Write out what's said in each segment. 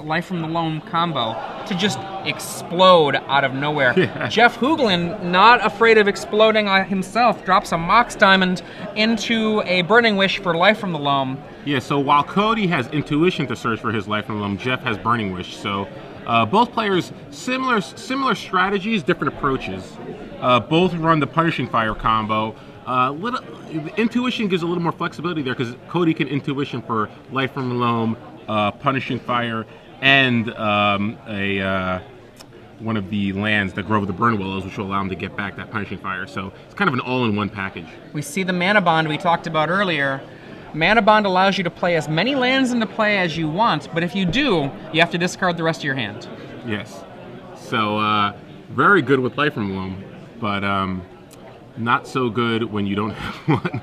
Life from the Loam combo to just explode out of nowhere. Yeah. Jeff Hoodland, not afraid of exploding himself, drops a Mox Diamond into a Burning Wish for Life from the Loam. Yeah, so while Cody has Intuition to search for his Life from the Loam, Jeff has Burning Wish. So both players, similar strategies, different approaches. Both run the Punishing Fire combo. Intuition gives a little more flexibility there because Cody can Intuition for Life from the Loam, Punishing Fire, and one of the lands, the Grove of the Burn Willows, which will allow him to get back that Punishing Fire. So it's kind of an all-in-one package. We see the Mana Bond we talked about earlier. Mana Bond allows you to play as many lands into play as you want, but if you do, you have to discard the rest of your hand. Yes. So very good with Life from the Loam, but not so good when you don't have one.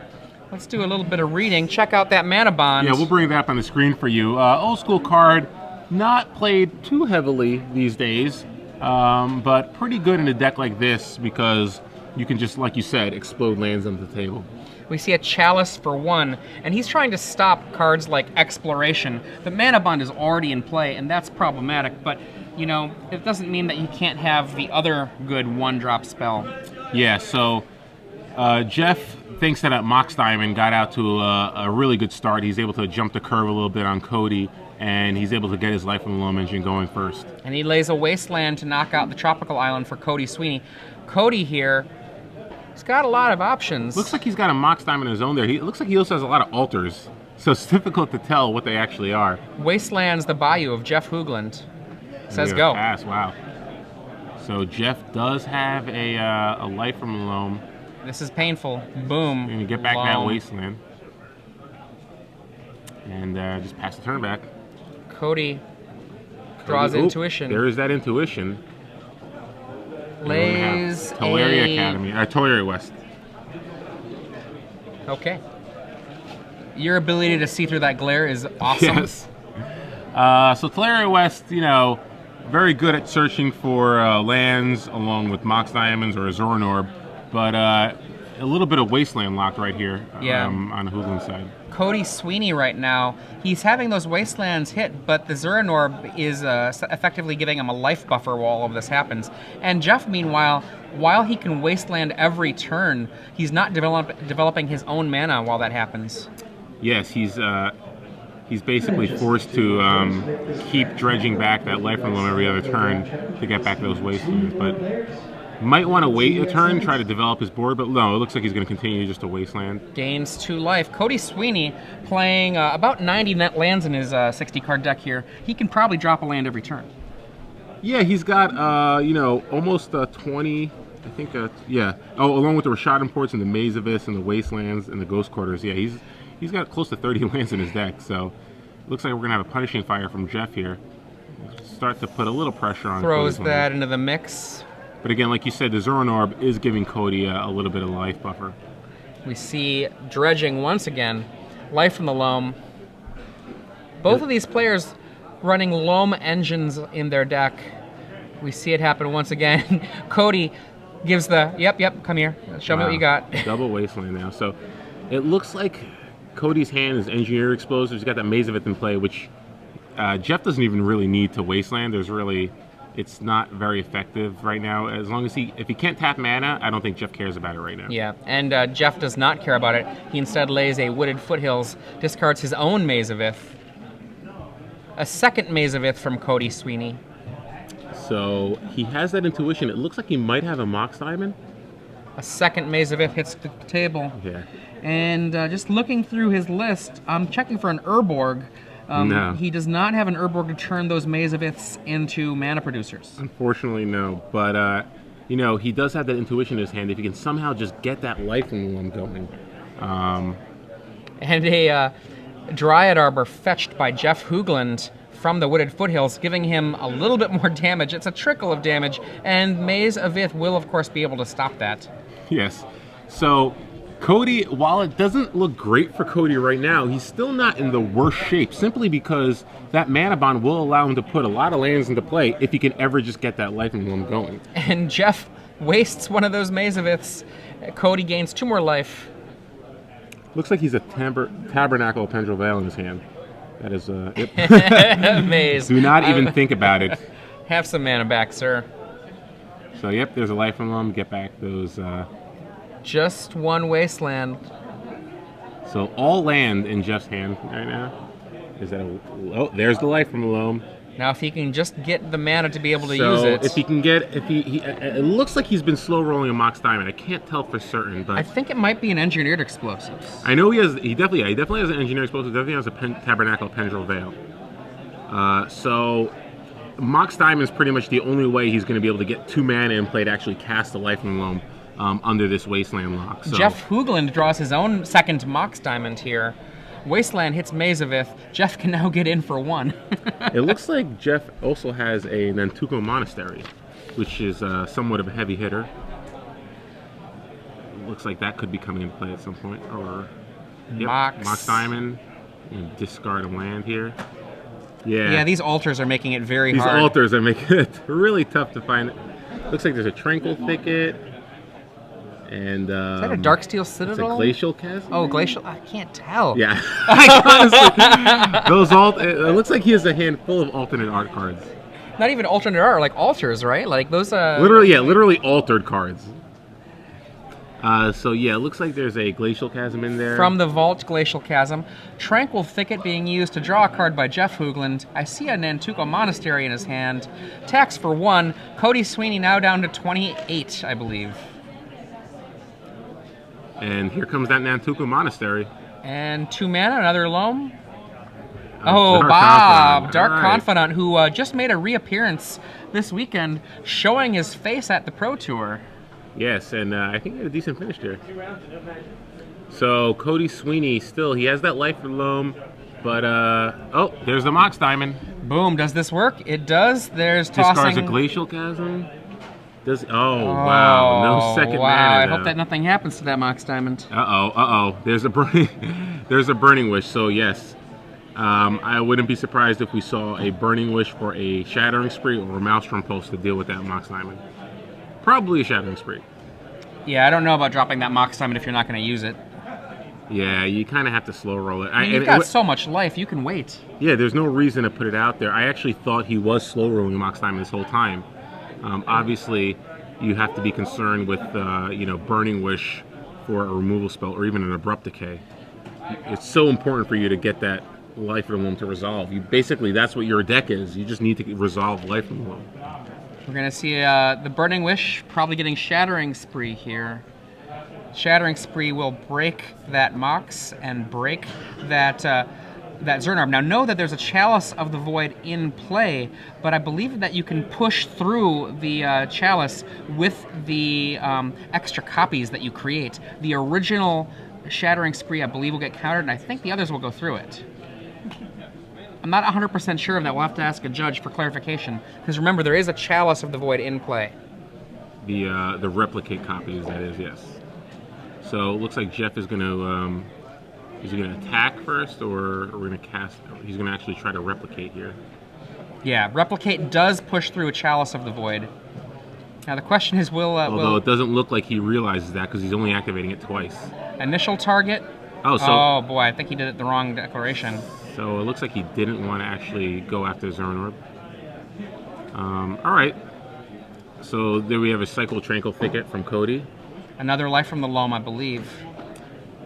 Let's do a little bit of reading. Check out that Mana Bond. Yeah, we'll bring that up on the screen for you. Old school card, not played too heavily these days, but pretty good in a deck like this because you can just, like you said, explode lands on the table. We see a Chalice for 1, and he's trying to stop cards like Exploration. The Mana Bond is already in play, and that's problematic, but, you know, it doesn't mean that you can't have the other good 1-drop spell. Yeah, so Jeff, thanks to that Mox Diamond, got out to a really good start. He's able to jump the curve a little bit on Cody, and he's able to get his Life from the Loam engine going first. And he lays a Wasteland to knock out the Tropical Island for Cody Sweeney. Cody here, he's got a lot of options. Looks like he's got a Mox Diamond of his own there. It looks like he also has a lot of altars, so it's difficult to tell what they actually are. Wasteland's the Bayou of Jeff Hoogland. Says go. Pass, wow. So Jeff does have a Life from the Loam. This is painful. Boom. Gonna get back that Wasteland. And just pass the turn back. Cody draws Intuition. There is that Intuition. Lays Tolaria Academy, Tolaria West. Okay. Your ability to see through that glare is awesome. Yes. So Tolaria West, you know, very good at searching for lands along with Mox Diamonds or a Zoran Orb, but a little bit of Wasteland locked right here on the Hoodland side. Cody Sweeney right now, he's having those Wastelands hit, but the Zoran Orb is effectively giving him a life buffer while all of this happens. And Jeff, meanwhile, while he can Wasteland every turn, he's not developing his own mana while that happens. Yes, he's basically forced to keep dredging back that Life from the Loam every other turn to get back those Wastelands, but might want to wait a turn, try to develop his board, but no, it looks like he's going to continue just a Wasteland. Gains 2 life. Cody Sweeney playing about 90 net lands in his 60-card deck here. He can probably drop a land every turn. Yeah, he's got, you know, almost 20, I think, yeah. Oh, along with the Rashad Imports and the Maze of This and the Wastelands and the Ghost Quarters, yeah, he's got close to 30 lands in his deck, so looks like we're going to have a Punishing Fire from Jeff here. Start to put a little pressure on Throws that into the mix. But again, like you said, the Zoran Orb is giving Cody a little bit of life buffer. We see dredging once again. Life from the Loam. Both of these players running Loam engines in their deck. We see it happen once again. Cody gives the, yep, come here. Show me what you got. Double Wasteland now. So it looks like Cody's hand is Engineer Explosives. He's got that Maze of It in play, which Jeff doesn't even really need to Wasteland. It's not very effective right now. As long as if he can't tap mana, I don't think Jeff cares about it right now. Yeah, and Jeff does not care about it. He instead lays a Wooded Foothills, discards his own Maze of Ith. A second Maze of Ith from Cody Sweeney. So he has that Intuition. It looks like he might have a Mox Diamond. A second Maze of Ith hits the table. Yeah. And just looking through his list, I'm checking for an Urborg. No. He does not have an Urborg to turn those Maze of Iths into mana producers. Unfortunately, no. But, you know, he does have that Intuition in his hand. If he can somehow just get that Life from the Loam going. And a Dryad Arbor fetched by Jeff Hoogland from the Wooded Foothills, giving him a little bit more damage. It's a trickle of damage, and Maze of Ith will, of course, be able to stop that. Yes. So Cody, while it doesn't look great for Cody right now, he's still not in the worst shape, simply because that Mana Bond will allow him to put a lot of lands into play if he can ever just get that Life from the Loam going. And Jeff wastes one of those Maze of Iths. Cody gains 2 more life. Looks like he's a Tabernacle of Pendrell Vale in his hand. That is Maze. Do not even think about it. Have some mana back, sir. So, yep, there's a life from them. Get back those. Just one wasteland. So, all land in Jeff's hand right now. Is that a. Oh, there's the life from the loam. Now, if he can just get the mana to be able to use it. If he can get. It looks like he's been slow rolling a Mox Diamond. I can't tell for certain, but. I think it might be an engineered explosives. I know he definitely has an engineered explosive. Definitely has a tabernacle Pendril Veil. So. Mox Diamond is pretty much the only way he's going to be able to get 2 mana in play to actually cast the life from the loam under this Wasteland lock. So. Jeff Hoodland draws his own second Mox Diamond here. Wasteland hits Mazavith. Jeff can now get in for 1. It looks like Jeff also has a Nantuko Monastery, which is somewhat of a heavy hitter. Looks like that could be coming into play at some point. Or Mox Diamond. Discard a land here. Yeah, these altars are making it very hard. These altars are making it really tough to find. Looks like there's a Tranquil Thicket. And, is that a Darksteel Citadel? It's a Glacial Chasm? Oh, Glacial? I can't tell. Yeah. Honestly, it looks like he has a hand full of alternate art cards. Not even alternate art, like altars, right? Like those. Literally altered cards. So yeah, it looks like there's a Glacial Chasm in there. From the Vault, Glacial Chasm. Tranquil Thicket being used to draw a card by Jeff Hoogland. I see a Nantuko Monastery in his hand. Tax for 1. Cody Sweeney now down to 28, I believe. And here comes that Nantuko Monastery. And 2 mana, another loam. Bob, Dark Confidant, who just made a reappearance this weekend, showing his face at the Pro Tour. Yes, and I think he had a decent finish there. So Cody Sweeney he has that life for loam, but there's the Mox Diamond. Boom, does this work? It does. There's tossing. Discards a Glacial Chasm. Wow, no second mana. I hope that nothing happens to that Mox Diamond. There's a Burning Wish, so yes. I wouldn't be surprised if we saw a Burning Wish for a Shattering Spree or a Maelstrom Pulse to deal with that Mox Diamond. Probably a Shattering Spree. Yeah, I don't know about dropping that Mox Diamond if you're not going to use it. Yeah, you kind of have to slow roll it. You've got so much life, you can wait. Yeah, there's no reason to put it out there. I actually thought he was slow rolling Mox Diamond this whole time. Obviously, you have to be concerned with Burning Wish for a removal spell or even an Abrupt Decay. It's so important for you to get that Life from the Loam to resolve. Basically, that's what your deck is. You just need to resolve Life from the Loam. We're going to see the Burning Wish probably getting Shattering Spree here. Shattering Spree will break that Mox and break that Zernarb. Now, know that there's a Chalice of the Void in play, but I believe that you can push through the Chalice with the extra copies that you create. The original Shattering Spree, I believe, will get countered, and I think the others will go through it. I'm not 100% sure of that. We'll have to ask a judge for clarification. Because remember, there is a Chalice of the Void in play. The replicate copies, that is, yes. So it looks like Jeff is going to... is he going to attack first, or are we going to cast... He's going to actually try to replicate here. Yeah, replicate does push through a Chalice of the Void. Now the question is, Although it doesn't look like he realizes that, because he's only activating it twice. Initial target... Oh boy, I think he did it the wrong declaration. So it looks like he didn't want to actually go after Zernarb. All right. So there we have a Cycle Tranquil Thicket from Cody. Another Life from the Loam, I believe.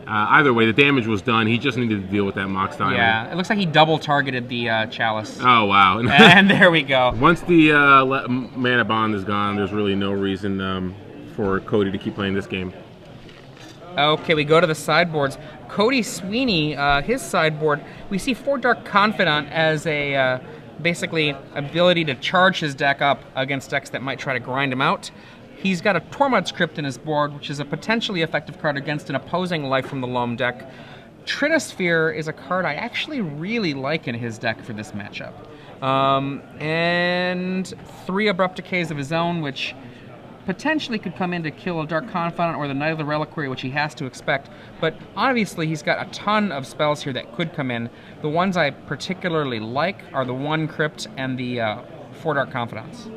Either way, the damage was done. He just needed to deal with that Mox Diamond. Yeah, it looks like he double targeted the Chalice. Oh, wow. And there we go. Once the mana bond is gone, there's really no reason for Cody to keep playing this game. Okay, we go to the sideboards. Cody Sweeney, his sideboard, we see 4 Dark Confidant as a basically ability to charge his deck up against decks that might try to grind him out. He's got a Tormod's Crypt in his board, which is a potentially effective card against an opposing Life from the Loam deck. Tritosphere is a card I actually really like in his deck for this matchup. And 3 Abrupt Decays of his own, which potentially could come in to kill a Dark Confidant or the Knight of the Reliquary, which he has to expect. But obviously he's got a ton of spells here that could come in. The ones I particularly like are the 1 Crypt and the 4 Dark Confidants.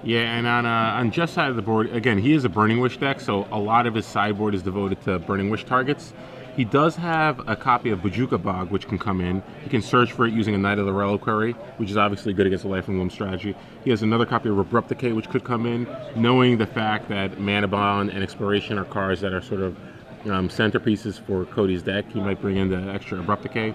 Yeah, and on Jeff's side of the board, again, he is a Burning Wish deck, so a lot of his sideboard is devoted to Burning Wish targets. He does have a copy of Bojuka Bog, which can come in. He can search for it using a Knight of the Reliquary, which is obviously good against the Life from the Loam strategy. He has another copy of Abrupt Decay, which could come in, knowing the fact that Mana Bond and Exploration are cards that are sort of centerpieces for Cody's deck. He might bring in the extra Abrupt Decay.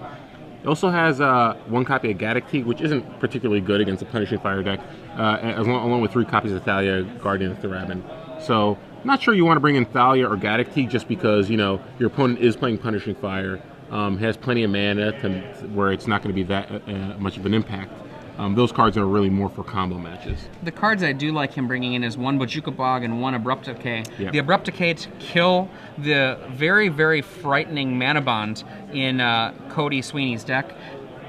He also has one copy of Gaddock Teeg, which isn't particularly good against a Punishing Fire deck, along with 3 copies of Thalia, Guardian of Thraben. So, not sure you want to bring in Thalia or Gaddock Teeg just because, your opponent is playing Punishing Fire, has plenty of mana where it's not going to be that much of an impact. Those cards are really more for combo matches. The cards I do like him bringing in is 1 Bojuka Bog and 1 Abrupt Decay. Yep. The Abrupt Decay to kill the very, very frightening Mana Bond in Cody Sweeney's deck,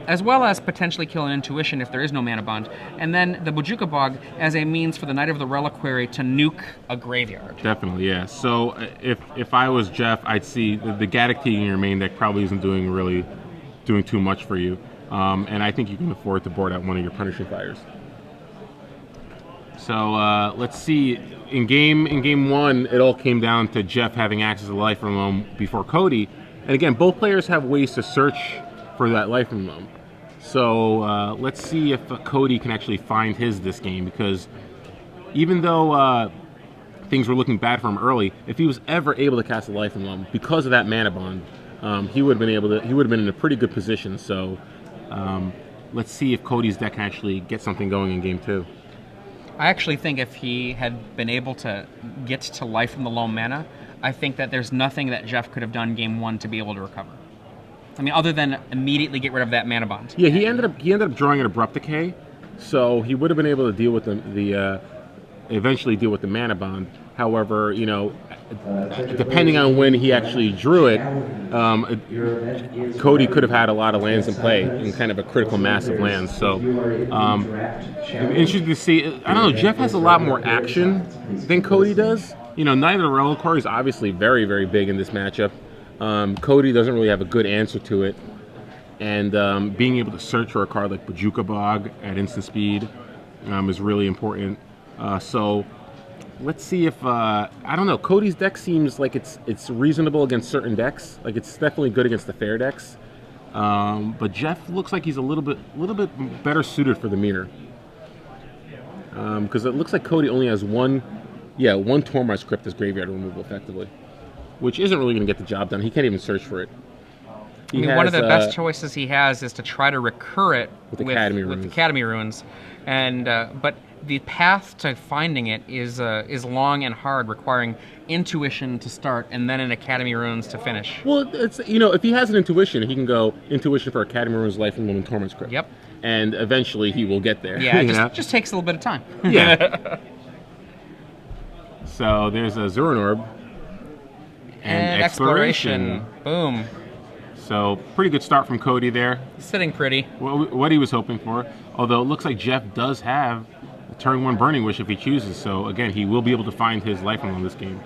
as well as potentially kill an Intuition if there is no Mana Bond. And then the Bojuka Bog as a means for the Knight of the Reliquary to nuke a graveyard. Definitely, yeah. So if I was Jeff, I'd see the Gaddock Teeg in your main deck probably isn't doing too much for you. And I think you can afford to board out one of your Punishing Fires. So let's see. In game 1, it all came down to Jeff having access to Life from Loam before Cody. And again, both players have ways to search for that Life from Loam. So let's see if Cody can actually find his this game, because even though things were looking bad for him early, if he was ever able to cast a Life from Loam because of that Mana Bond, he would have been in a pretty good position. So. Let's see if Cody's deck can actually get something going in game 2. I actually think if he had been able to get to Life from the Loam mana, I think that there's nothing that Jeff could have done game 1 to be able to recover. I mean, other than immediately get rid of that Mana Bond. Yeah, he ended up drawing an Abrupt Decay, so he would have been able to deal with eventually deal with the Mana Bond. However, depending on when he actually drew it, Cody could have had a lot of lands in play in kind of a critical mass of lands. So, interesting to see. I don't know. Jeff has a lot more action than Cody does. Knight of the Reliquary is obviously very, very big in this matchup. Cody doesn't really have a good answer to it, and being able to search for a card like Bojuka Bog at instant speed is really important. So. Let's see if I don't know. Cody's deck seems like it's reasonable against certain decks. Like it's definitely good against the fair decks. But Jeff looks like he's a little bit better suited for the mirror. Because it looks like Cody only has one Tormod's Crypt as graveyard removal effectively, which isn't really going to get the job done. He can't even search for it. One of the best choices he has is to try to recur it with Academy Ruins, and but the path to finding it is long and hard, requiring Intuition to start and then an Academy Ruins to finish. Well, it's if he has an Intuition, he can go Intuition for Academy Ruins, Life from Loam, and Tormod's Crypt. Yep. And eventually he will get there. Yeah, it just takes a little bit of time. Yeah. So there's a Zuranorb and Exploration. Boom. So pretty good start from Cody there. Sitting pretty. What he was hoping for. Although it looks like Jeff does have a turn 1 Burning Wish if he chooses. So again, he will be able to find his Life from Loam this game.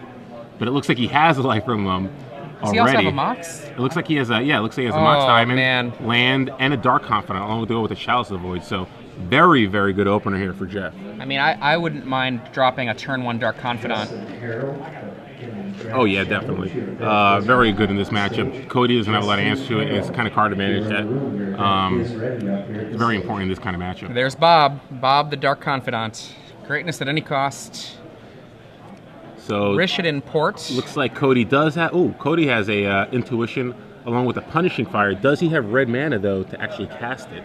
But it looks like he has a Life from Loam already. Does he also have a Mox? It looks like he has a Mox Diamond, man. land, and a Dark Confidant along with a Chalice of the Void. So very, very good opener here for Jeff. I mean, I wouldn't mind dropping a turn 1 Dark Confidant. Oh yeah, definitely. Very good in this matchup. Cody doesn't have a lot of answers to it. It's kind of hard to manage that. Very important in this kind of matchup. There's Bob the Dark Confidant. Greatness at any cost. So Rishadan Port. Looks like Cody does have. Oh, Cody has a Intuition along with a Punishing Fire. Does he have red mana though to actually cast it?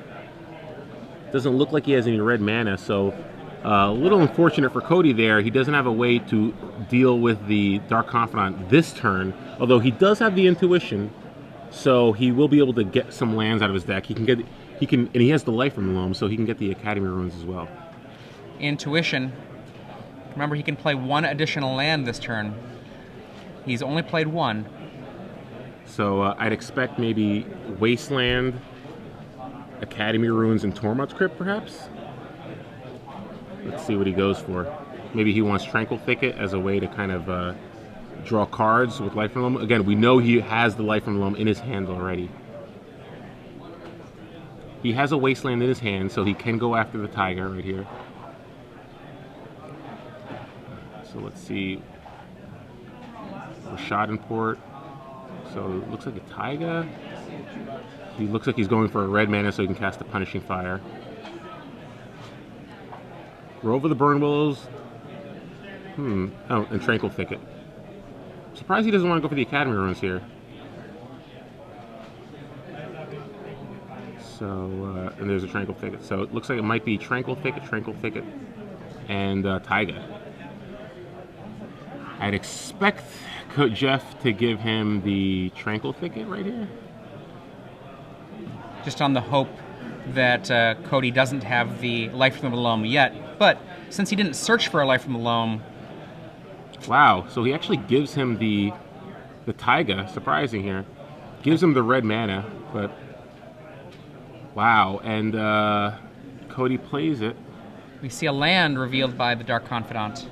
Doesn't look like he has any red mana, so. A little unfortunate for Cody there. He doesn't have a way to deal with the Dark Confidant this turn, although he does have the Intuition, so he will be able to get some lands out of his deck. And he has the Life from Loam, so he can get the Academy Ruins as well. Intuition. Remember, he can play 1 additional land this turn. He's only played 1. So I'd expect maybe Wasteland, Academy Ruins, and Tormod's Crypt, perhaps. Let's see what he goes for. Maybe he wants Tranquil Thicket as a way to kind of draw cards with Life from Loam. Again, we know he has the Life from Loam in his hand already. He has a Wasteland in his hand, so he can go after the Tiger right here. So let's see. Rishadan Port. So it looks like a Taiga. He looks like he's going for a red mana so he can cast a Punishing Fire. We're over the Burn Willows. Oh, and Tranquil Thicket. Surprised he doesn't want to go for the Academy Ruins here. So, and there's a Tranquil Thicket. So it looks like it might be Tranquil Thicket, and Taiga. I'd expect Jeff to give him the Tranquil Thicket right here. Just on the hope that Cody doesn't have the Life from the Loam yet. But since he didn't search for a Life from the Loam... Wow, so he actually gives him the Taiga, surprising here. Gives him the red mana, but... Wow, and Cody plays it. We see a land revealed by the Dark Confidant.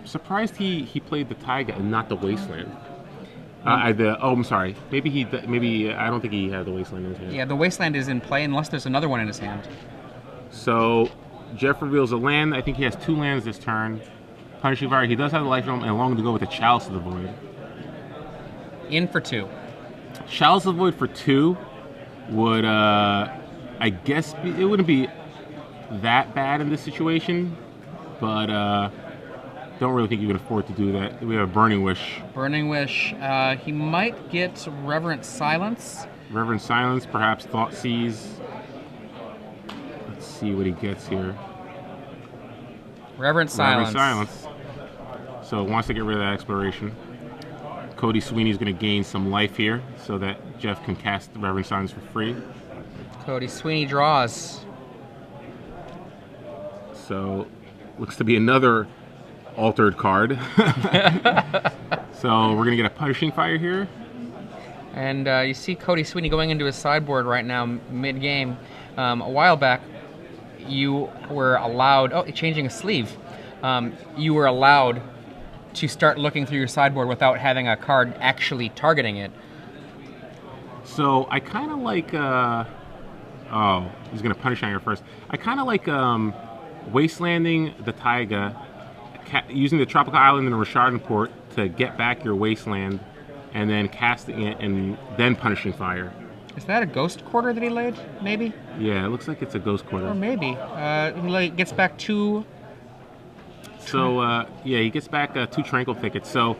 Surprised he played the Taiga and not the Wasteland. I'm sorry. Maybe I don't think he had the Wasteland in his hand. Yeah, the Wasteland is in play unless there's another one in his hand. So Jeff reveals a land. I think he has 2 lands this turn. Punishing Fire. He does have the Life Realm and along to go with the Chalice of the Void. In for 2. Chalice of the Void for 2 would, I guess, it wouldn't be that bad in this situation, but don't really think you can afford to do that. We have Burning Wish. Burning Wish. He might get Reverent Silence. Reverent Silence, perhaps Thought Seize. Let's see what he gets here. Reverent Silence. Reverent Silence. So wants to get rid of that exploration. Cody Sweeney's going to gain some life here so that Jeff can cast the Reverend Silence for free. Cody Sweeney draws. So, looks to be another altered card. So, we're going to get a Punishing Fire here. And you see Cody Sweeney going into his sideboard right now, mid-game. A while back, you were allowed... Oh, changing a sleeve. You were allowed to start looking through your sideboard without having a card actually targeting it. So I kind of like, oh, he's going to punish on here first. I kind of like Wastelanding the Taiga, using the Tropical Island and the Rashardin Port to get back your Wasteland, and then casting it and then Punishing Fire. Is that a Ghost Quarter that he laid, maybe? Yeah, it looks like it's a Ghost Quarter. Or maybe. He gets back 2... So, yeah, he gets back 2 Tranquil Thickets. So,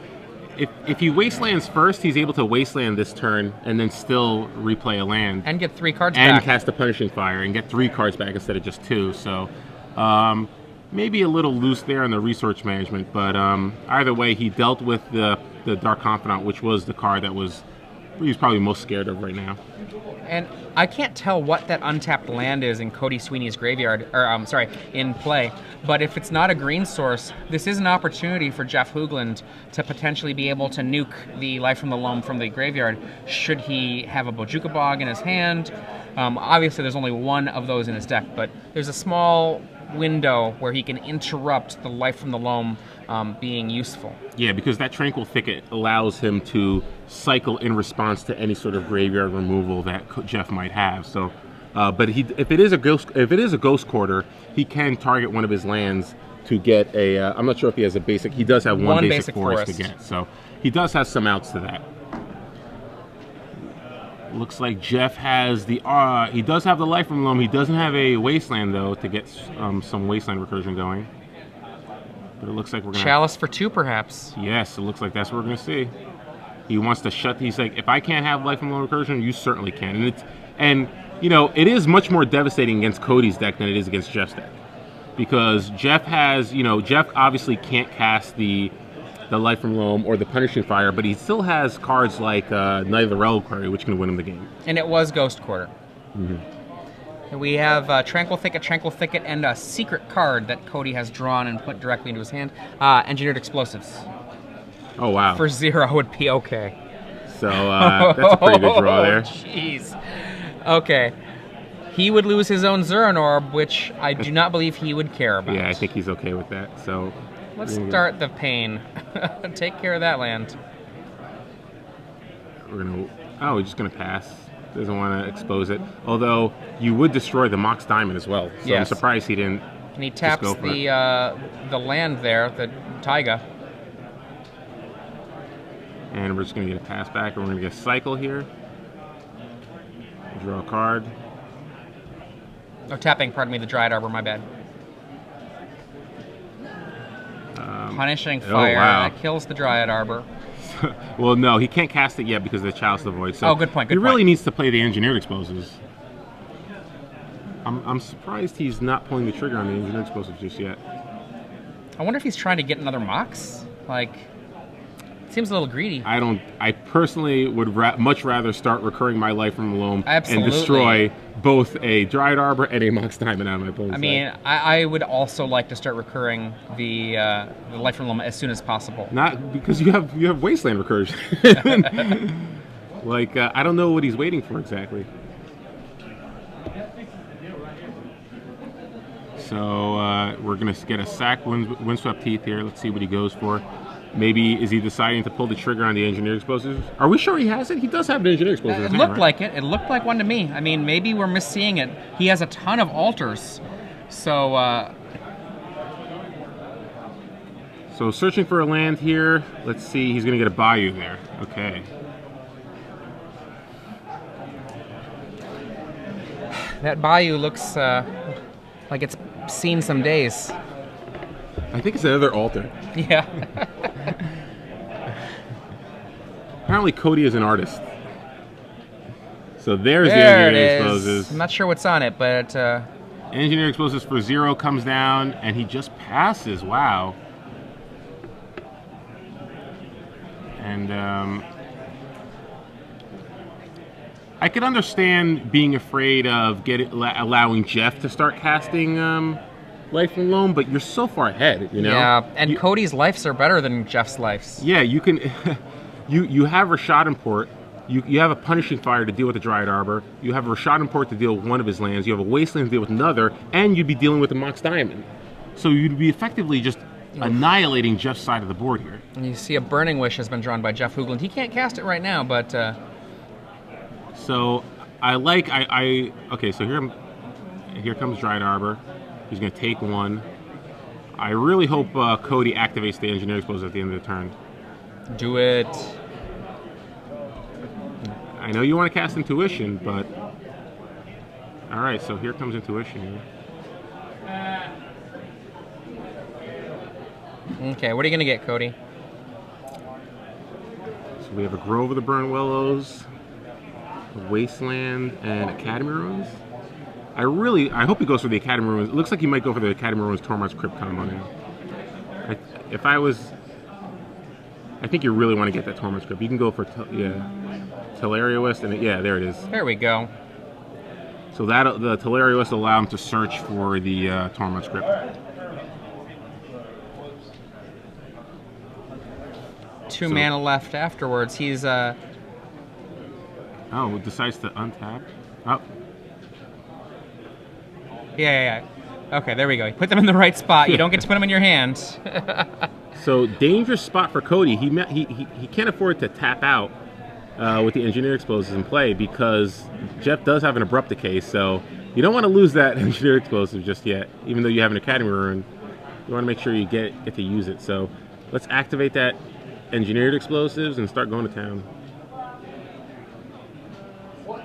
if he Wastelands first, he's able to Wasteland this turn and then still replay a land. And get 3 cards back. And back. cast a Punishing Fire and get 3 cards back instead of just 2. So, maybe a little loose there on the resource management. But either way, he dealt with the Dark Confidant, which was the card that he's probably most scared of right now. And I can't tell what that untapped land is in Cody Sweeney's graveyard, or in play. But if it's not a green source, this is an opportunity for Jeff Hoodland to potentially be able to nuke the Life from the Loam from the graveyard, should he have a Bojuka Bog in his hand. Obviously, there's only one of those in his deck, but there's a small window where he can interrupt the Life from the Loam being useful. Yeah, because that Tranquil Thicket allows him to cycle in response to any sort of graveyard removal that Jeff might have. So, but if it is a Ghost Quarter, he can target one of his lands to get a. I'm not sure if he has a basic. He does have one basic forest to get, so he does have some outs to that. Looks like Jeff has the. He does have the Life from Loam. He doesn't have a Wasteland though to get some Wasteland recursion going. But it looks like we're gonna Chalice for 2, perhaps. Yes, it looks like that's what we're gonna see. He wants to shut. He's like, if I can't have Life from Loam recursion, you certainly can. And it is much more devastating against Cody's deck than it is against Jeff's deck, because Jeff has, Jeff obviously can't cast the Life from Loam or the Punishing Fire, but he still has cards like Knight of the Reliquary, which can win him the game. And it was Ghost Quarter. Mm-hmm. And we have Tranquil Thicket, and a secret card that Cody has drawn and put directly into his hand. Engineered Explosives. Oh, wow. For 0 would be okay. So that's a pretty good draw there. Jeez. Okay. He would lose his own Zuran Orb, which I do not believe he would care about. Yeah, I think he's okay with that. So let's start the pain. Take care of that land. We're just gonna pass. Doesn't want to expose it. Although you would destroy the Mox Diamond as well. So yes. I'm surprised he didn't. And he taps the land there, the Taiga. And we're just going to get a pass back, and we're going to get a cycle here. Draw a card. Oh, tapping, pardon me, the Dryad Arbor, my bad. Punishing Fire. wow. That kills the Dryad Arbor. Well, no, he can't cast it yet because of the Chalice of the Void. So oh, good point, good he really point. needs to play the Engineered Explosives. I'm surprised he's not pulling the trigger on the Engineered Explosives just yet. I wonder if he's trying to get another Mox? Like, it seems a little greedy. I personally would much rather start recurring my Life from the Loam Absolutely. and destroy both a Dryad Arbor and a Mox Diamond out of my opponent's I mean, I would also like to start recurring the Life from Loma as soon as possible. Not because you have Wasteland recursion. Like, I don't know what he's waiting for exactly. So we're going to get a sack Windswept Teeth here. Let's see what he goes for. Maybe is he deciding to pull the trigger on the Engineered Explosives? Are we sure he has it? He does have an Engineered Explosive. It looked like it. It looked like one to me. I mean, maybe we're misseeing it. He has a ton of altars. So so searching for a land here. Let's see. He's going to get a Bayou there. Okay. that Bayou looks like it's seen some days. I think it's another altar. Yeah. Apparently Cody is an artist. So there's the there it Engineered is. Explosives. I'm not sure what's on it, but Engineered Explosives for 0 comes down, and he just passes. Wow. And I could understand being afraid of allowing Jeff to start casting Life from Loam, but you're so far ahead, you know? yeah, and Cody's lives are better than Jeff's lives. Yeah, you can. you have Rashad Import. You have a Punishing Fire to deal with the Dryad Arbor. You have a Rashad Import to deal with one of his lands. You have a Wasteland to deal with another, and you'd be dealing with a Mox Diamond. So you'd be effectively just annihilating Jeff's side of the board here. And you see a Burning Wish has been drawn by Jeff Hoodland. He can't cast it right now, but so okay. So here comes Dryad Arbor. He's going to take one. I really hope Cody activates the Engineer Explosive at the end of the turn. do it. I know you want to cast Intuition, but... Alright, so here comes Intuition. Okay, what are you going to get, Cody? So we have a Grove of the Burnt Willows, a Wasteland, and Academy Ruins. I hope he goes for the Academy Ruins. It looks like he might go for the Academy Ruins Tormod's Crypt combo now. I think you really want to get that Tormod's Crypt. You can go for Teleria West, and there it is. There we go. So the Teleria West will allow him to search for the Tormod's Crypt. 2 mana left afterwards. He's decides to untap. Oh. Yeah. Okay, there we go. You put them in the right spot. You don't get to put them in your hand. So dangerous spot for Cody. He can't afford to tap out with the Engineer Explosives in play because Jeff does have an Abrupt Decay. So you don't want to lose that Engineer Explosive just yet, even though you have an Academy Ruin. You want to make sure you get to use it. So let's activate that Engineered Explosives and start going to town. All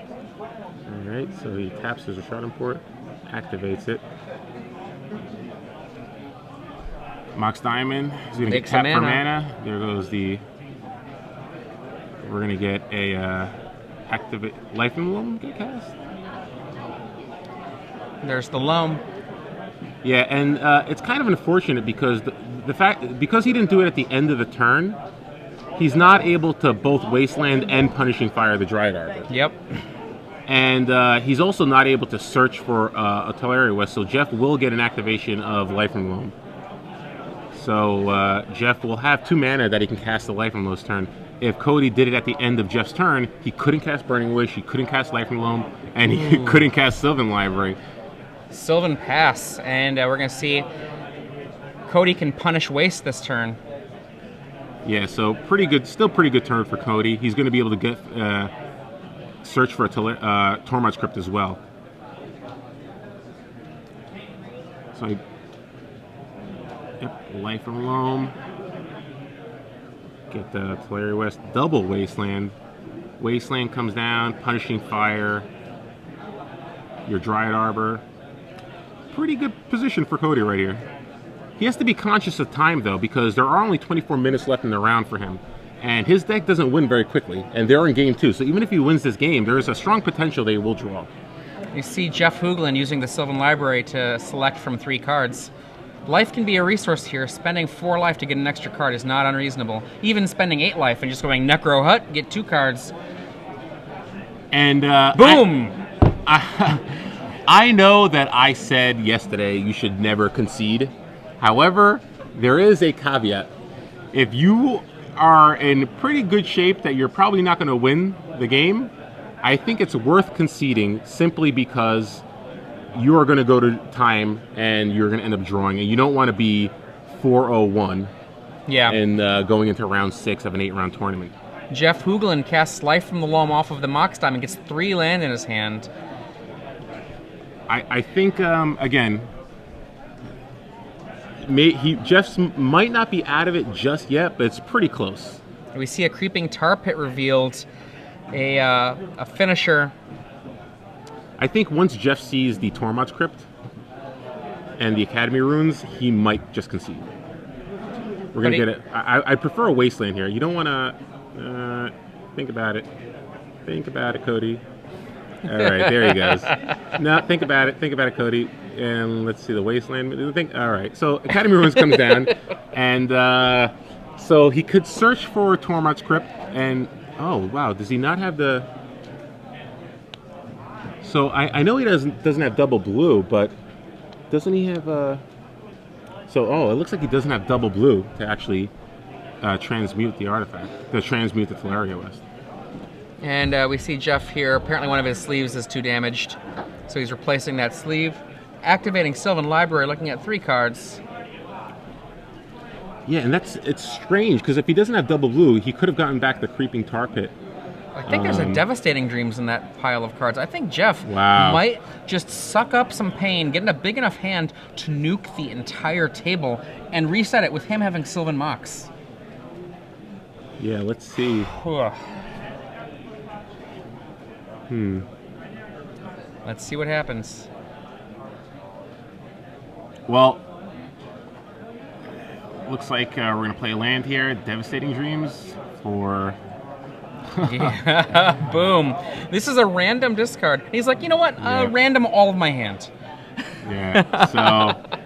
right. So he taps his Rashad Import, activates it. Mox Diamond is going to get tapped for mana. There goes the... We're going to get a activate Life in the Loam get cast. There's the Loam. Yeah, and it's kind of unfortunate because because he didn't do it at the end of the turn, he's not able to both Wasteland and Punishing Fire the Dryad Arbor. Yep. And he's also not able to search for a Teleria West, so Jeff will get an activation of Life in the Loam. So Jeff will have 2 mana that he can cast the Life in the Loam's turn. If Cody did it at the end of Jeff's turn, he couldn't cast Burning Wish, he couldn't cast Life in the Loam, and he couldn't cast Sylvan Library. Sylvan Pass, and we're going to see Cody can punish Waste this turn. Yeah, so still pretty good turn for Cody. He's going to be able to get search for a Tormod's Crypt as well. So Life in the Loam. Get the Tulare West double Wasteland. Wasteland comes down, Punishing Fire, your Dryad Arbor. Pretty good position for Cody right here. He has to be conscious of time, though, because there are only 24 minutes left in the round for him. And his deck doesn't win very quickly, and they're in game 2. So even if he wins this game, there is a strong potential they will draw. You see Jeff Hoodland using the Sylvan Library to select from 3 cards. Life can be a resource here. Spending 4 life to get an extra card is not unreasonable. Even spending 8 life and just going Necro Hut, get 2 cards. And boom! I know that I said yesterday you should never concede. However, there is a caveat. If you are in pretty good shape that you're probably not going to win the game, I think it's worth conceding simply because you are going to go to time and you're going to end up drawing, and you don't want to be 4-0-1 and going into round 6 of an 8-round tournament. Jeff Hoodland casts Life from the Loam off of the Mox Diamond, gets 3 land in his hand. I think, again, Jeff might not be out of it just yet, but it's pretty close. We see a Creeping Tar Pit revealed, a finisher. I think once Jeff sees the Tormod's Crypt and the Academy runes, he might just concede. We're gonna get it. I prefer a Wasteland here. You don't want to think about it. Think about it, Cody. All right, there he goes. No, think about it. Think about it, Cody. And let's see the Wasteland. All right, so Academy runes comes down, and so he could search for Tormod's Crypt. And oh wow, does he not have the? So I know he doesn't have double blue, but doesn't he have So it looks like he doesn't have double blue to actually transmute the artifact, to transmute the Tulare West. And we see Jeff here. Apparently one of his sleeves is too damaged, so he's replacing that sleeve. Activating Sylvan Library, looking at 3 cards. Yeah, and it's strange because if he doesn't have double blue, he could have gotten back the Creeping Tar Pit. I think there's a Devastating Dreams in that pile of cards. I think Jeff might just suck up some pain, get in a big enough hand to nuke the entire table and reset it with him having Sylvan Mox. Yeah, let's see. Let's see what happens. Well, looks like we're going to play a land here, Devastating Dreams, for... Yeah, boom. This is a random discard. He's like, you know what? Random all of my hand. Yeah, so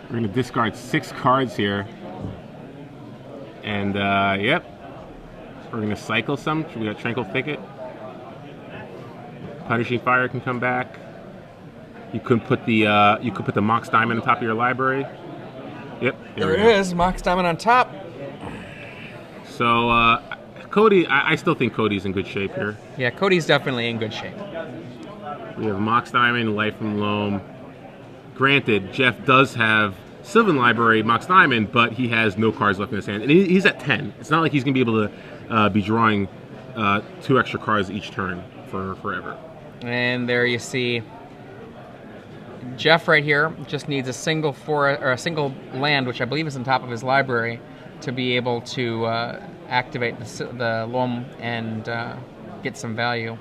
we're going to discard 6 cards here. And, yep, we're going to cycle some. We got Tranquil Thicket. Punishing Fire can come back. You could put the Mox Diamond on top of your library. Yep, there it is. Mox Diamond on top. So, Cody, I still think Cody's in good shape here. Yeah, Cody's definitely in good shape. We have Mox Diamond, Life from Loam. Granted, Jeff does have Sylvan Library, Mox Diamond, but he has no cards left in his hand. And he's at 10. It's not like he's going to be able to be drawing 2 extra cards each turn for forever. And there you see Jeff right here just needs a single single land, which I believe is on top of his library, to be able to activate the Loam and get some value.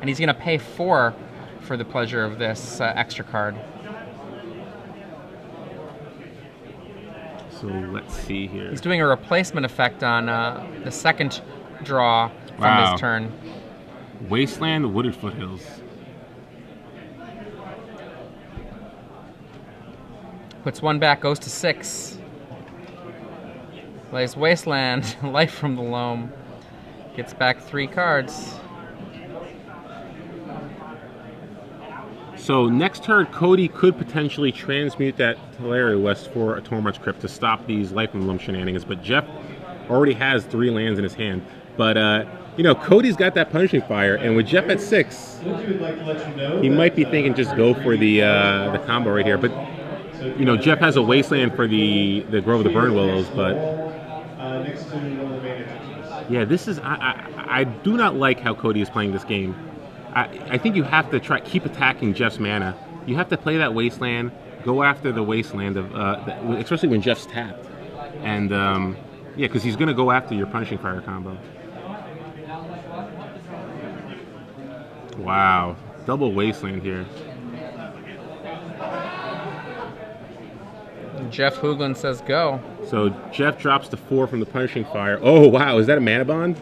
And he's going to pay 4 for the pleasure of this extra card. So let's see here. He's doing a replacement effect on the second draw from his turn. Wasteland, Wooded Foothills. Puts 1 back, goes to 6. Plays Wasteland, Life from the Loam. Gets back 3 cards. So next turn, Cody could potentially transmute that Tulare West for a Tormod's Crypt to stop these Life from the Loam shenanigans. But Jeff already has 3 lands in his hand. But Cody's got that Punishing Fire, and with Jeff at 6, he might be thinking just go for the combo right here. But Jeff has a Wasteland for the Grove of the Burn Willows, but yeah, this is I do not like how Cody is playing this game. I think you have to keep attacking Jeff's mana. You have to play that Wasteland, go after the wasteland of, especially when Jeff's tapped, and yeah, because he's going to go after your punishing fire combo. Wow, double wasteland here. Jeff Hoodland says go. So Jeff drops the 4 from the punishing fire. Oh wow, is that a mana bond?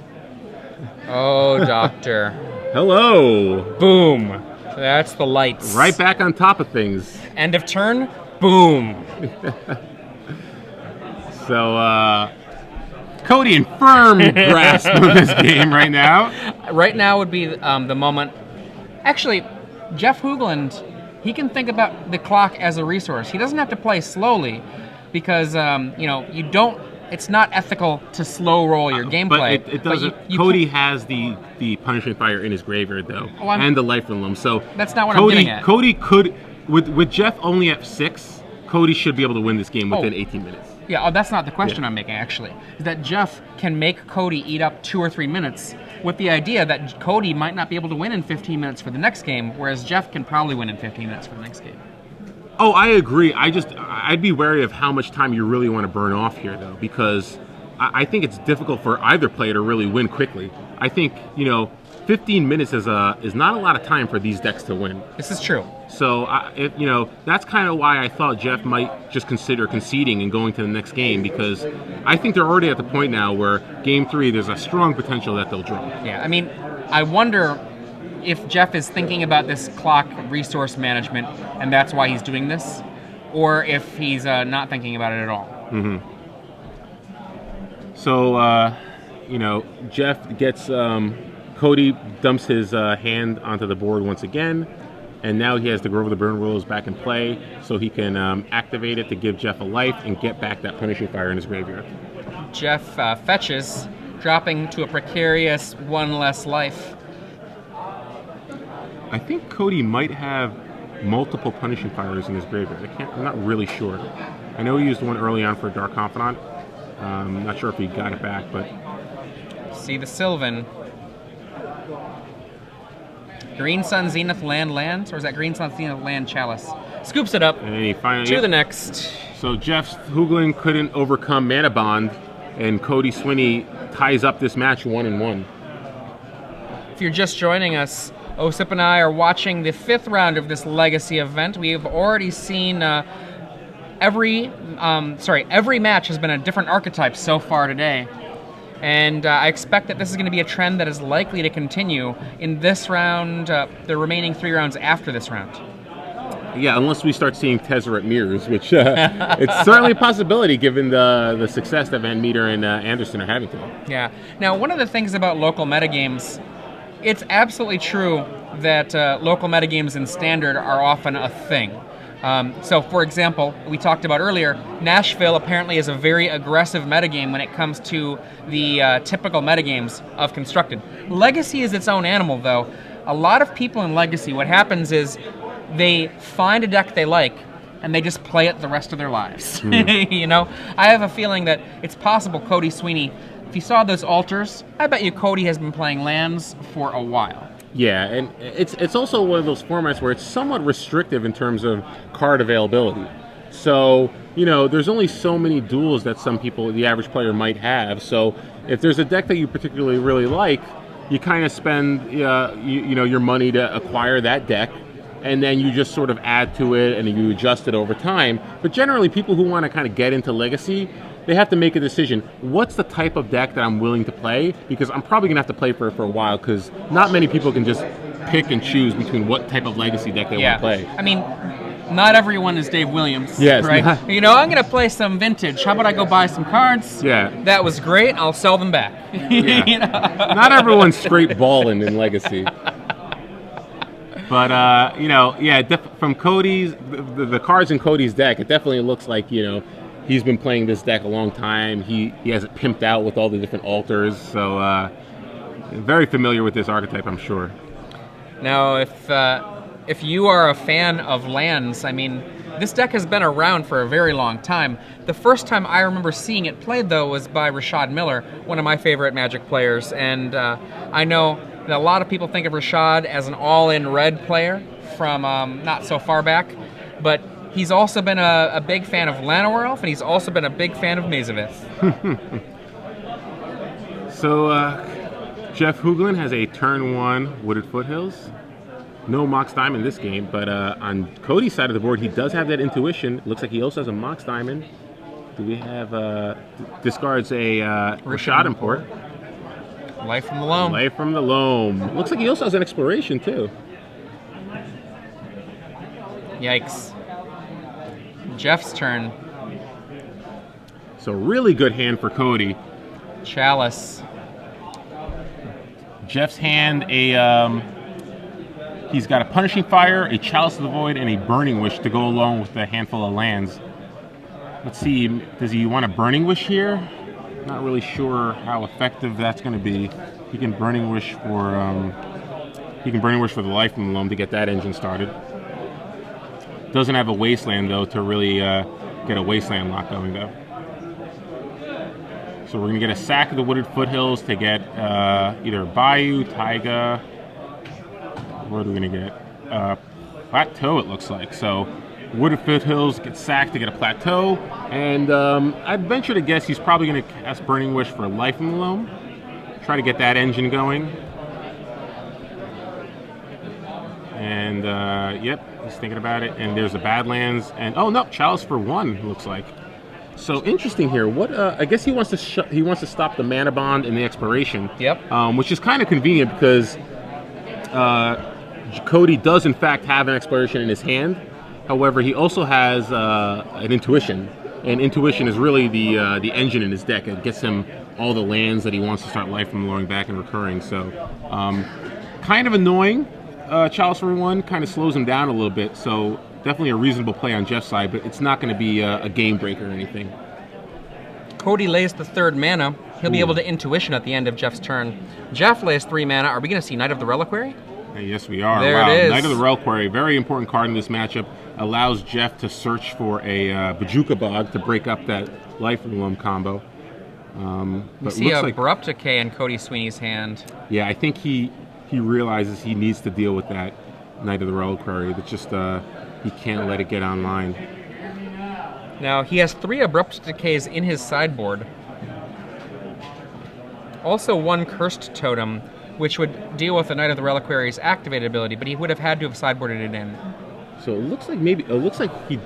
Oh, doctor. Hello. Boom. That's the lights. Right back on top of things. End of turn. Boom. So Cody in firm grasp of this game right now. Right now would be the moment. Actually, Jeff Hoogland, he can think about the clock as a resource. He doesn't have to play slowly because, you don't. It's not ethical to slow roll your gameplay. But it doesn't. Cody has the punishing fire in his graveyard though, and the life from them. So that's not what I'm getting at. Cody could, with Jeff only at 6, Cody should be able to win this game within 18 minutes. Yeah, that's not the question I'm making, actually. Is that Jeff can make Cody eat up 2 or 3 minutes with the idea that Cody might not be able to win in 15 minutes for the next game, whereas Jeff can probably win in 15 minutes for the next game. Oh, I agree. I'd be wary of how much time you really want to burn off here, though, because I think it's difficult for either player to really win quickly. I think, 15 minutes is not a lot of time for these decks to win. This is true. So, that's kind of why I thought Jeff might just consider conceding and going to the next game, because I think they're already at the point now where Game 3, there's a strong potential that they'll draw. Yeah, I mean, I wonder if Jeff is thinking about this clock resource management and that's why he's doing this, or if he's not thinking about it at all. Mm-hmm. So, Jeff gets... Cody dumps his hand onto the board once again, and now he has the Grove of the Burn rules back in play, so he can activate it to give Jeff a life and get back that punishing fire in his graveyard. Jeff fetches, dropping to a precarious 1 less life. I think Cody might have multiple punishing fires in his graveyard. I'm not really sure. I know he used one early on for Dark Confidant. I'm not sure if he got it back, but... See the Sylvan. Green Sun Zenith lands, or is that Green Sun Zenith land Chalice? Scoops it up. And he finally to the next. So Jeff Hoogland couldn't overcome Mana Bond, and Cody Sweeney ties up this match 1-1. If you're just joining us, Osip and I are watching the 5th round of this Legacy event. We have already seen every match has been a different archetype so far today. And I expect that this is going to be a trend that is likely to continue in this round, the remaining 3 rounds after this round. Yeah, unless we start seeing Tezzeret mirrors, which it's certainly a possibility given the success that Van Meter and Anderson are having today. Yeah. Now, one of the things about local metagames, it's absolutely true that local metagames in Standard are often a thing. So, for example, we talked about earlier, Nashville apparently is a very aggressive metagame when it comes to the typical metagames of Constructed. Legacy is its own animal, though. A lot of people in Legacy, what happens is they find a deck they like, and they just play it the rest of their lives. I have a feeling that it's possible Cody Sweeney, if you saw those altars, I bet you Cody has been playing lands for a while. Yeah, and it's also one of those formats where it's somewhat restrictive in terms of card availability. So, there's only so many duels that some people, the average player, might have. So if there's a deck that you particularly really like, you kind of spend your money to acquire that deck, and then you just sort of add to it and you adjust it over time. But generally, people who want to kind of get into Legacy, they have to make a decision. What's the type of deck that I'm willing to play? Because I'm probably going to have to play for it for a while, because not many people can just pick and choose between what type of Legacy deck they want to play. I mean, not everyone is Dave Williams, yes, right? I'm going to play some Vintage. How about I go buy some cards? Yeah. That was great. I'll sell them back. Yeah. Not everyone's straight balling in Legacy. But, from Cody's, the cards in Cody's deck, it definitely looks like, he's been playing this deck a long time. He has it pimped out with all the different altars. So, very familiar with this archetype, I'm sure. Now, if you are a fan of lands, I mean, this deck has been around for a very long time. The first time I remember seeing it played, though, was by Rashad Miller, one of my favorite Magic players. And I know that a lot of people think of Rashad as an all-in red player from not so far back. But He's also been a big fan of Llanowar Elf, and he's also been a big fan of Mazavith. So, Jeff Hoodland has a turn 1 Wooded Foothills. No Mox Diamond this game, but on Cody's side of the board, he does have that intuition. Looks like he also has a Mox Diamond. Do we have, discards a Rashad Import. Life from the Loam. Life from the Loam. Looks like he also has an Exploration, too. Yikes. Jeff's turn. So really good hand for Cody. Chalice. Jeff's hand, he's got a Punishing Fire, a Chalice of the Void, and a Burning Wish to go along with the handful of lands. Let's see, does he want a Burning Wish here? Not really sure how effective that's going to be. He can Burning Wish for the Life from the Loam to get that engine started. Doesn't have a Wasteland though to really get a Wasteland lock going though. So we're going to get a sack of the Wooded Foothills to get either Bayou, Taiga. What are we going to get? Plateau, it looks like. So Wooded Foothills get sacked to get a Plateau. And I'd venture to guess he's probably going to cast Burning Wish for Life from the Loam. Try to get that engine going. And, yep, he's thinking about it. And there's the Badlands. And, oh, no, Chalice for 1, looks like. So interesting here. What I guess he wants to stop the Mana Bond and the Exploration. Yep. Which is kind of convenient because Cody does in fact have an Exploration in his hand. However, he also has an Intuition, and Intuition is really the engine in his deck. It gets him all the lands that he wants to start Life from Lowering back and recurring. So kind of annoying. Chalice for 1 kind of slows him down a little bit. So definitely a reasonable play on Jeff's side, but it's not going to be a game breaker or anything. Cody lays the 3rd mana. He'll be able to Intuition at the end of Jeff's turn. Jeff lays 3 mana. Are we going to see Knight of the Reliquary? Yes, we are. There wow. it is. Knight of the Reliquary, very important card in this matchup. Allows Jeff to search for a Bajuka Bog to break up that Life from the Loam combo. We see Abrupt Decay in Cody Sweeney's hand. Yeah, I think he realizes he needs to deal with that Knight of the Reliquary. That just he can't let it get online. Now, he has 3 Abrupt Decays in his sideboard. Also 1 Cursed Totem, which would deal with the Knight of the Reliquary's activated ability, but he would have had to have sideboarded it in. So it looks like he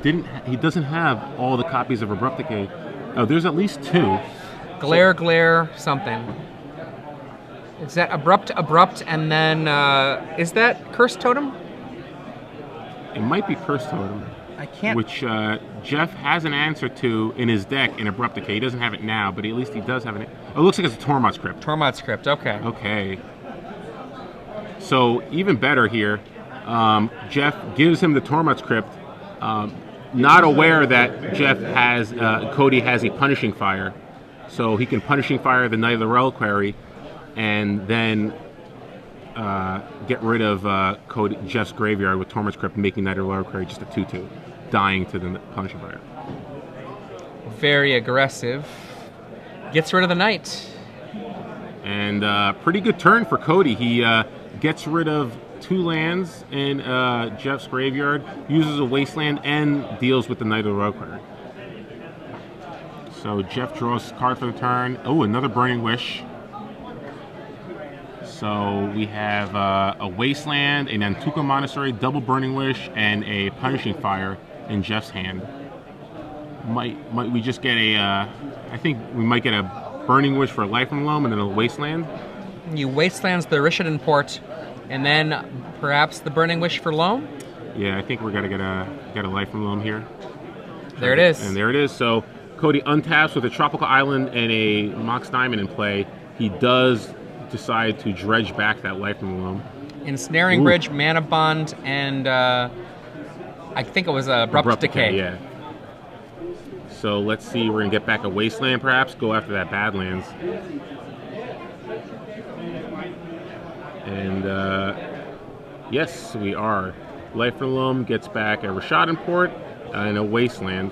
doesn't have all the copies of Abrupt Decay. Oh, there's at least 2. Glare, something. Is that Abrupt, and then, is that Cursed Totem? It might be Cursed Totem. I can't... Which Jeff has an answer to in his deck in Abrupt Decay. He doesn't have it now, but at least he does have it. Oh, it looks like it's a Tormod's Crypt. Tormod's Crypt, okay. Okay. So even better here, Jeff gives him the Tormod's Crypt, not aware that Cody has a Punishing Fire. So he can Punishing Fire the Knight of the Reliquary and then get rid of Jeff's Graveyard with Tormod's Crypt, making Knight of the Reliquary just a 2/2, dying to the Punishing Fire. Very aggressive. Gets rid of the Knight. And pretty good turn for Cody. He gets rid of 2 lands in Jeff's Graveyard, uses a Wasteland, and deals with the Knight of the Reliquary. So Jeff draws a card for the turn. Oh, another Burning Wish. So we have a Wasteland, an Antuka Monastery, double Burning Wish, and a Punishing Fire in Jeff's hand. Might we just get I think we might get a Burning Wish for a Life from Loam and then a Wasteland. You Wastelands the Rishadan Port, and then perhaps the Burning Wish for Loam? Yeah, I think we're gonna get a Life from Loam here. There it is. And there it is. So Cody untaps with a Tropical Island and a Mox Diamond in play. He does decide to dredge back that Life from Loam. Ensnaring Bridge, Mana Bond, and I think it was Abrupt Decay. Yeah. So let's see, we're going to get back a Wasteland perhaps, go after that Badlands. And yes, we are. Life from Loam gets back a Rashad Import and a Wasteland.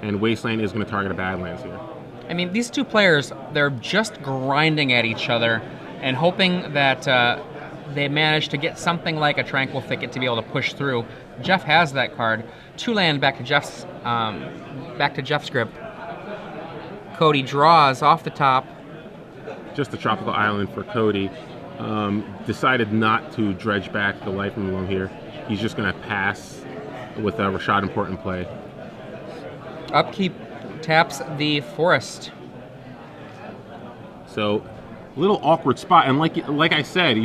And Wasteland is going to target a Badlands here. I mean, these two players, they're just grinding at each other and hoping that they managed to get something like a Tranquil Thicket to be able to push through. Jeff has that card. 2 land back to Jeff's grip. Cody draws off the top. Just a tropical island for Cody. Decided not to dredge back the life from the loam here. He's just going to pass with a Rashad important play. Upkeep taps the forest. So, little awkward spot, and like I said,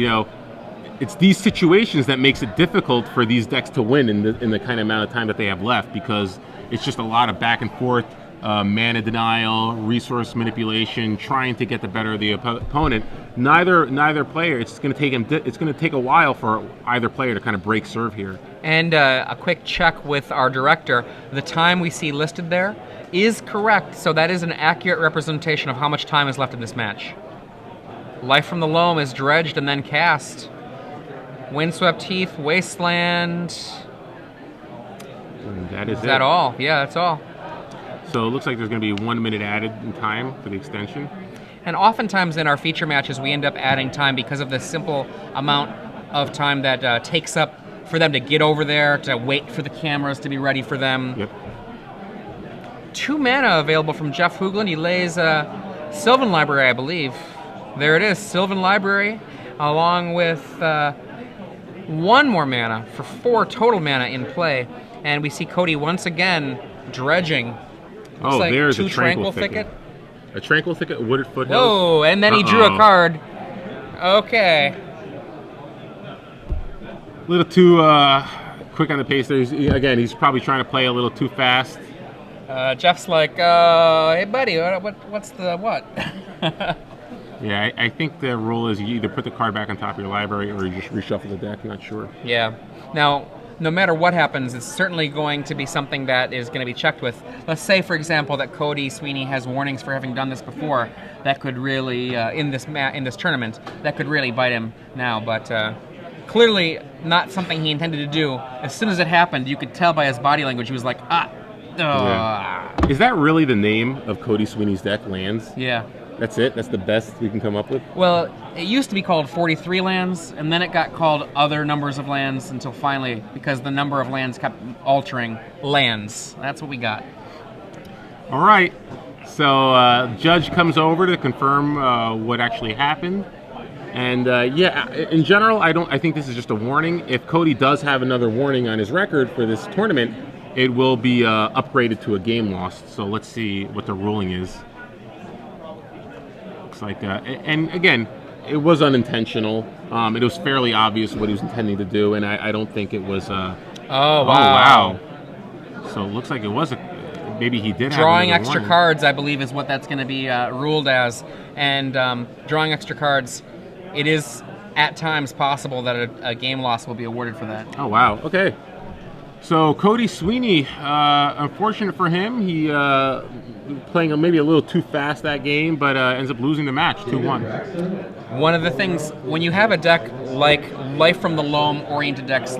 it's these situations that makes it difficult for these decks to win in the kind of amount of time that they have left, because it's just a lot of back and forth, mana denial, resource manipulation, trying to get the better of the opponent. Neither player. It's going to take a while for either player to kind of break serve here. And a quick check with our director. The time we see listed there is correct, so that is an accurate representation of how much time is left in this match. Life from the Loam is dredged and then cast. Windswept Heath, Wasteland. And that is that all? Yeah, that's all. So it looks like there's going to be 1 minute added in time for the extension. And oftentimes in our feature matches, we end up adding time because of the simple amount of time that takes up for them to get over there, to wait for the cameras to be ready for them. Yep. 2 mana available from Jeff Hoodland. He lays Sylvan Library, I believe. There it is, Sylvan Library, along with 1 more mana for 4 total mana in play. And we see Cody once again dredging. Looks like there's 2 a Tranquil Thicket. A Tranquil Thicket, Wooded Foothills. Whoa, and then he drew a card. Okay. A little too quick on the pace there. He's probably trying to play a little too fast. Jeff's like, hey buddy, what's the what? Yeah, I think the rule is you either put the card back on top of your library or you just reshuffle the deck. I'm not sure. Yeah. Now, no matter what happens, it's certainly going to be something that is going to be checked with. Let's say, for example, that Cody Sweeney has warnings for having done this before. That could really, in this tournament, that could really bite him now. But clearly, not something he intended to do. As soon as it happened, you could tell by his body language. He was like, Yeah. Is that really the name of Cody Sweeney's deck, Lands? Yeah. That's it? That's the best we can come up with? Well, it used to be called 43 lands, and then it got called other numbers of lands until finally, because the number of lands kept altering, lands. That's what we got. All right. So judge comes over to confirm what actually happened. And in general, I think this is just a warning. If Cody does have another warning on his record for this tournament, it will be upgraded to a game lost. So let's see what the ruling is. Looks like, and again, it was unintentional. It was fairly obvious what he was intending to do, and I don't think it was. Oh wow! So it looks like it was maybe he did. Drawing have extra cards, I believe, is what that's going to be ruled as, and drawing extra cards. It is at times possible that a game loss will be awarded for that. Oh wow! Okay. So Cody Sweeney, unfortunate for him, he playing maybe a little too fast that game, but ends up losing the match 2-1. One of the things, when you have a deck like Life from the Loam oriented decks,